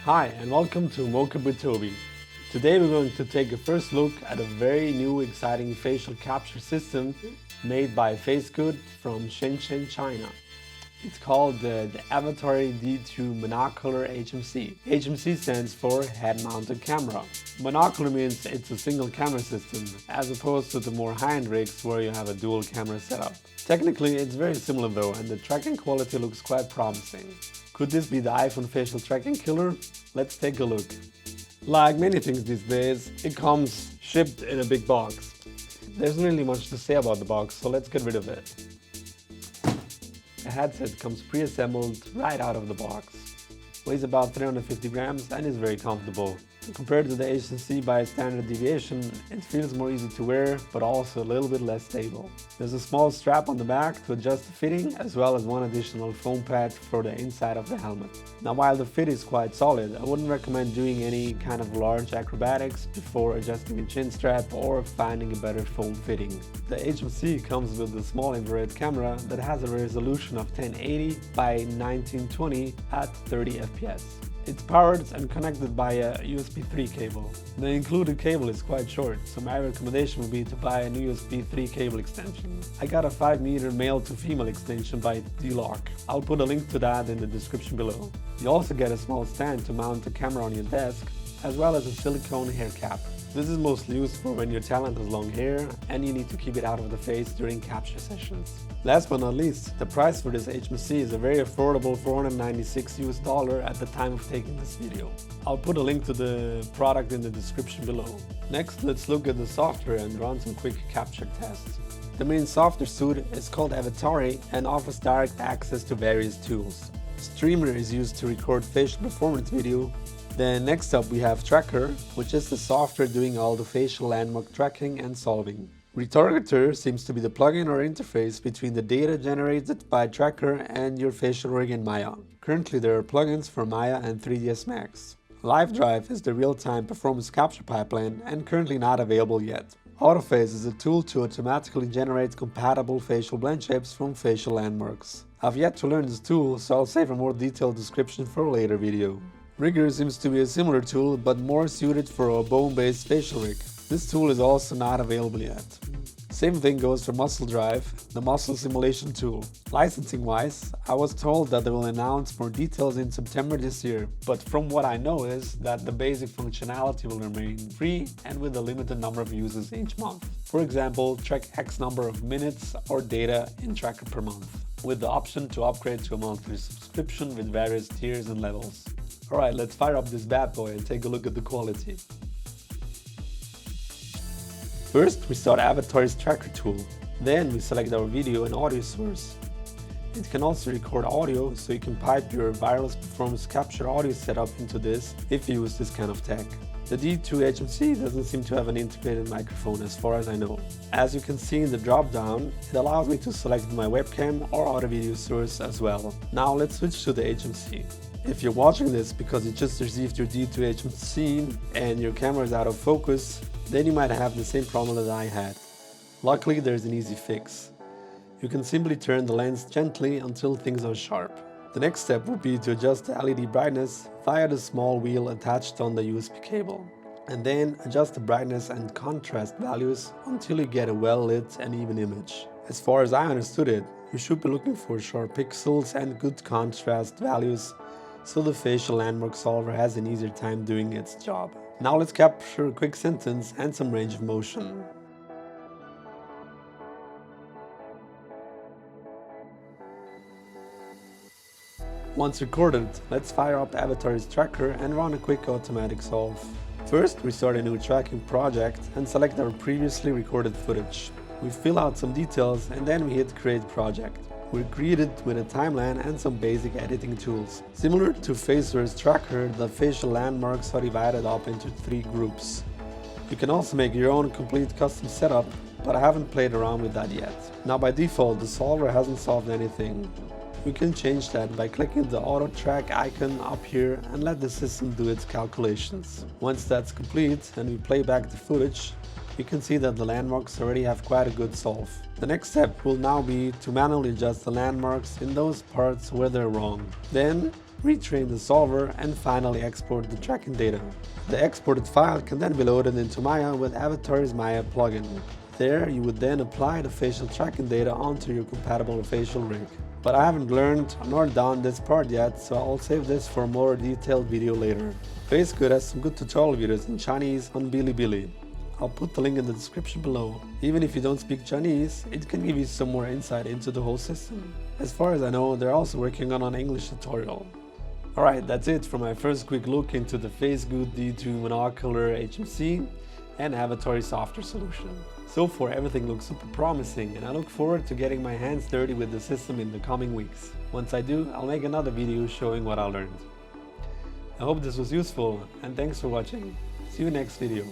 Hi and welcome to Mocap with Tobi. Today we're going to take a first look at a very new exciting facial capture system made by Facegood from Shenzhen, China. It's called the Avatar D2 Monocular HMC. HMC stands for Head Mounted Camera. Monocular means it's a single camera system, as opposed to the more high-end rigs where you have a dual camera setup. Technically it's very similar though, and the tracking quality looks quite promising. Could this be the iPhone facial tracking killer? Let's take a look. Like many things these days, it comes shipped in a big box. There's not really much to say about the box, so let's get rid of it. The headset comes pre-assembled right out of the box. Weighs about 350 grams and is very comfortable. Compared to the HMC by standard deviation, it feels more easy to wear, but also a little bit less stable. There's a small strap on the back to adjust the fitting, as well as one additional foam pad for the inside of the helmet. Now while the fit is quite solid, I wouldn't recommend doing any kind of large acrobatics before adjusting a chin strap or finding a better foam fitting. The HMC comes with a small infrared camera that has a resolution of 1080 by 1920 at 30 fps. It's powered and connected by a USB 3 cable. The included cable is quite short, so my recommendation would be to buy a new USB 3 cable extension. I got a 5-meter male to female extension by D-Lock. I'll put a link to that in the description below. You also get a small stand to mount the camera on your desk, as well as a silicone hair cap. This is mostly used for when your talent has long hair and you need to keep it out of the face during capture sessions. Last but not least, the price for this HMC is a very affordable $496 at the time of taking this video. I'll put a link to the product in the description below. Next, let's look at the software and run some quick capture tests. The main software suite is called Avatar and offers direct access to various tools. Streamer is used to record facial performance video. Then next up we have Tracker, which is the software doing all the facial landmark tracking and solving. Retargeter seems to be the plugin or interface between the data generated by Tracker and your facial rig in Maya. Currently there are plugins for Maya and 3ds Max. LiveDrive is the real-time performance capture pipeline and currently not available yet. Autophase is a tool to automatically generate compatible facial blend shapes from facial landmarks. I've yet to learn this tool, so I'll save a more detailed description for a later video. Rigger seems to be a similar tool, but more suited for a bone-based facial rig. This tool is also not available yet. Same thing goes for Muscle Drive, the muscle simulation tool. Licensing-wise, I was told that they will announce more details in September this year, but from what I know is that the basic functionality will remain free and with a limited number of users each month. For example, track X number of minutes or data in Tracker per month, with the option to upgrade to a monthly subscription with various tiers and levels. Alright, let's fire up this bad boy and take a look at the quality. First, we start Avatar's Tracker tool. Then we select our video and audio source. It can also record audio, so you can pipe your wireless performance capture audio setup into this if you use this kind of tech. The D2 HMC doesn't seem to have an integrated microphone as far as I know. As you can see in the drop down, it allows me to select my webcam or audio video source as well. Now let's switch to the HMC. If you're watching this because you just received your D2 HMC and your camera is out of focus, then you might have the same problem that I had. Luckily there's an easy fix. You can simply turn the lens gently until things are sharp. The next step would be to adjust the LED brightness via the small wheel attached on the USB cable. And then adjust the brightness and contrast values until you get a well-lit and even image. As far as I understood it, you should be looking for sharp pixels and good contrast values, so the facial landmark solver has an easier time doing its job. Now let's capture a quick sentence and some range of motion. Once recorded, let's fire up Avatar's Tracker and run a quick automatic solve. First, we start a new tracking project and select our previously recorded footage. We fill out some details and then we hit Create Project. We're greeted with a timeline and some basic editing tools. Similar to Facegood's Tracker, the facial landmarks are divided up into 3 groups. You can also make your own complete custom setup, but I haven't played around with that yet. Now by default, the solver hasn't solved anything. We can change that by clicking the auto track icon up here and let the system do its calculations. Once that's complete and we play back the footage, you can see that the landmarks already have quite a good solve. The next step will now be to manually adjust the landmarks in those parts where they're wrong. Then retrain the solver, and finally export the tracking data. The exported file can then be loaded into Maya with Avatar's Maya plugin. There, you would then apply the facial tracking data onto your compatible facial rig. But I haven't learned nor done this part yet, so I'll save this for a more detailed video later. Facegood has some good tutorial videos in Chinese on Bilibili. I'll put the link in the description below. Even if you don't speak Chinese, it can give you some more insight into the whole system. As far as I know, they're also working on an English tutorial. Alright, that's it for my first quick look into the Facegood D2 monocular HMC and Avatar software solution. So far everything looks super promising, and I look forward to getting my hands dirty with the system in the coming weeks. Once I do, I'll make another video showing what I learned. I hope this was useful, and thanks for watching. See you next video.